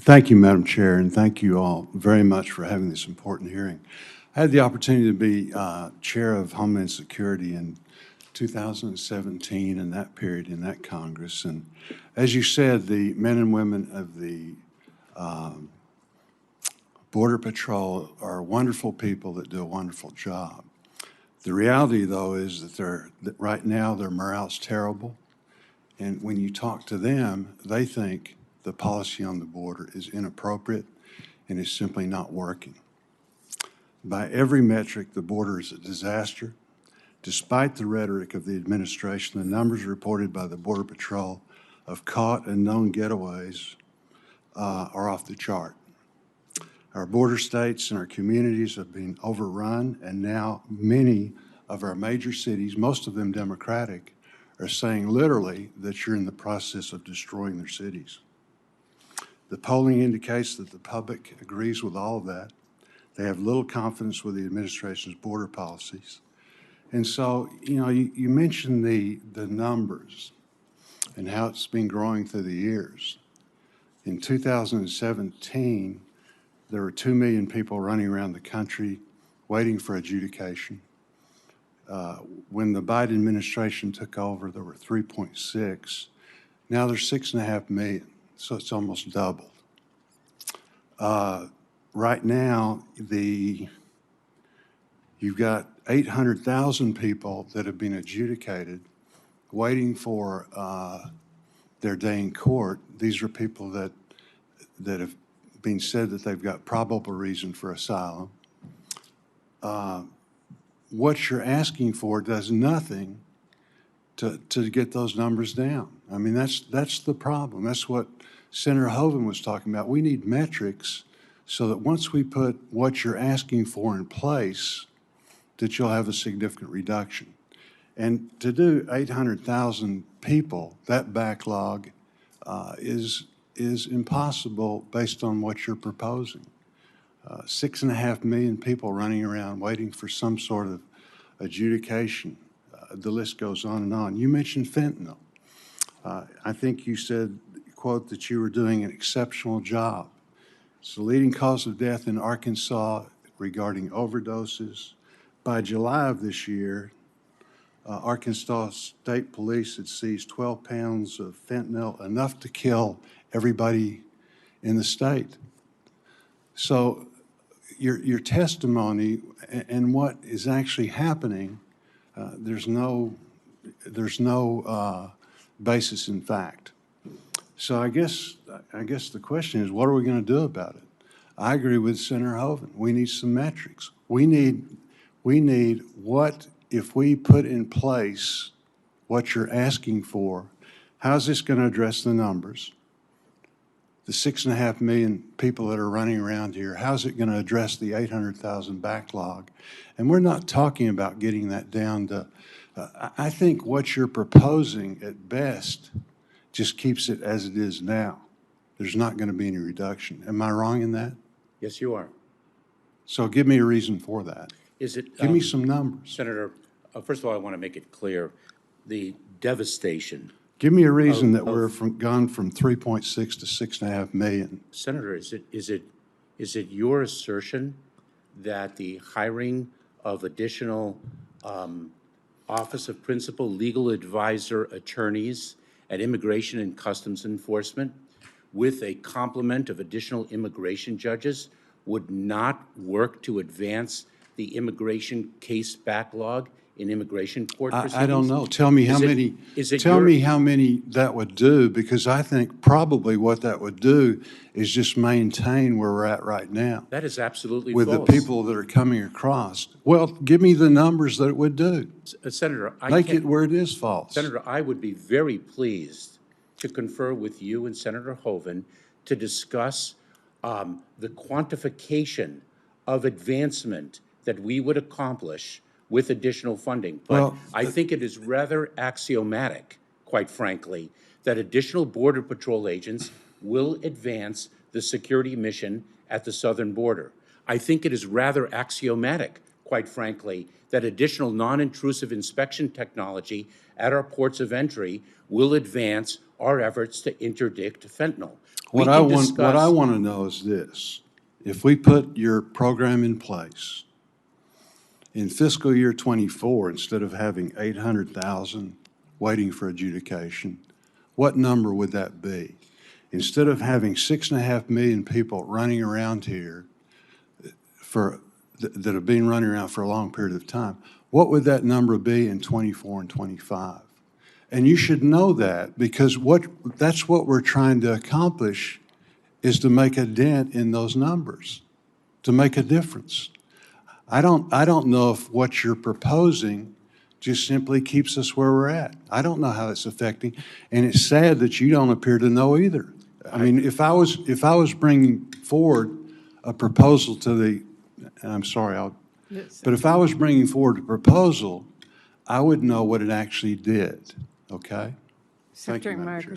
Thank you, Madam Chair, and thank you all very much for having this important hearing. I had the opportunity to be Chair of Homeland Security in 2017 and that period in that Congress. And as you said, the men and women of the Border Patrol are wonderful people that do a wonderful job. The reality, though, is that right now their morale's terrible. And when you talk to them, they think the policy on the border is inappropriate and is simply not working. By every metric, the border is a disaster. Despite the rhetoric of the administration, the numbers reported by the Border Patrol of caught and known getaways are off the chart. Our border states and our communities have been overrun, and now many of our major cities, most of them Democratic, are saying literally that you're in the process of destroying their cities. The polling indicates that the public agrees with all of that. They have little confidence with the administration's border policies. And so, you mentioned the numbers and how it's been growing through the years. In 2017, there were 2 million people running around the country waiting for adjudication. When the Biden administration took over, there were 3.6. Now there's 6.5 million, so it's almost doubled. Right now, you've got 800,000 people that have been adjudicated waiting for their day in court. These are people that have been said that they've got probable reason for asylum. What you're asking for does nothing to get those numbers down. I mean, that's the problem. That's what Senator Hoeven was talking about. We need metrics so that once we put what you're asking for in place, that you'll have a significant reduction. And to do 800,000 people, that backlog is impossible based on what you're proposing. 6.5 million people running around waiting for some sort of adjudication. The list goes on and on. You mentioned fentanyl. I think you said, quote, that you were doing an exceptional job. It's the leading cause of death in Arkansas regarding overdoses. By July of this year, Arkansas State Police had seized 12 pounds of fentanyl, enough to kill everybody in the state. So your testimony and what is actually happening, there's no basis in fact. So I guess the question is, what are we going to do about it? I agree with Senator Hoeven. We need some metrics. We need what, if we put in place what you're asking for, how's this going to address the numbers? The 6.5 million people that are running around here, how's it going to address the 800,000 backlog? And we're not talking about getting that down to, I think what you're proposing at best just keeps it as it is now. There's not going to be any reduction. Am I wrong in that? Yes, you are. So give me a reason for that. Give me some numbers. Senator, first of all, I want to make it clear, the devastation. Give me a reason that we're gone from 3.6 to 6.5 million. Senator, is it your assertion that the hiring of additional Office of Principal Legal Advisor attorneys at Immigration and Customs Enforcement with a complement of additional immigration judges would not work to advance the immigration case backlog in immigration court proceedings? I don't know. Tell me how many. Tell me how many that would do, because I think probably what that would do is just maintain where we're at right now. That is absolutely with false. The people that are coming across. Well, give me the numbers that it would do. Senator, make it where it is false. Senator, I would be very pleased to confer with you and Senator Hoeven to discuss the quantification of advancement that we would accomplish with additional funding. But I think it is rather axiomatic, quite frankly, that additional Border Patrol agents will advance the security mission at the southern border. I think it is rather axiomatic, quite frankly, that additional non-intrusive inspection technology at our ports of entry will advance our efforts to interdict fentanyl. What I want to know is this. If we put your program in place, in fiscal year '24, instead of having 800,000 waiting for adjudication, what number would that be? Instead of having 6.5 million people running around here that have been running around for a long period of time, what would that number be in '24 and '25? And you should know that, because that's what we're trying to accomplish, is to make a dent in those numbers, to make a difference. I don't know if what you're proposing just simply keeps us where we're at. I don't know how it's affecting, and it's sad that you don't appear to know either. I mean, if I was bringing forward a proposal to the, and I'm sorry, but if I was bringing forward a proposal, I would know what it actually did, okay? Thank you, Secretary Madam Mayorkas. Chair.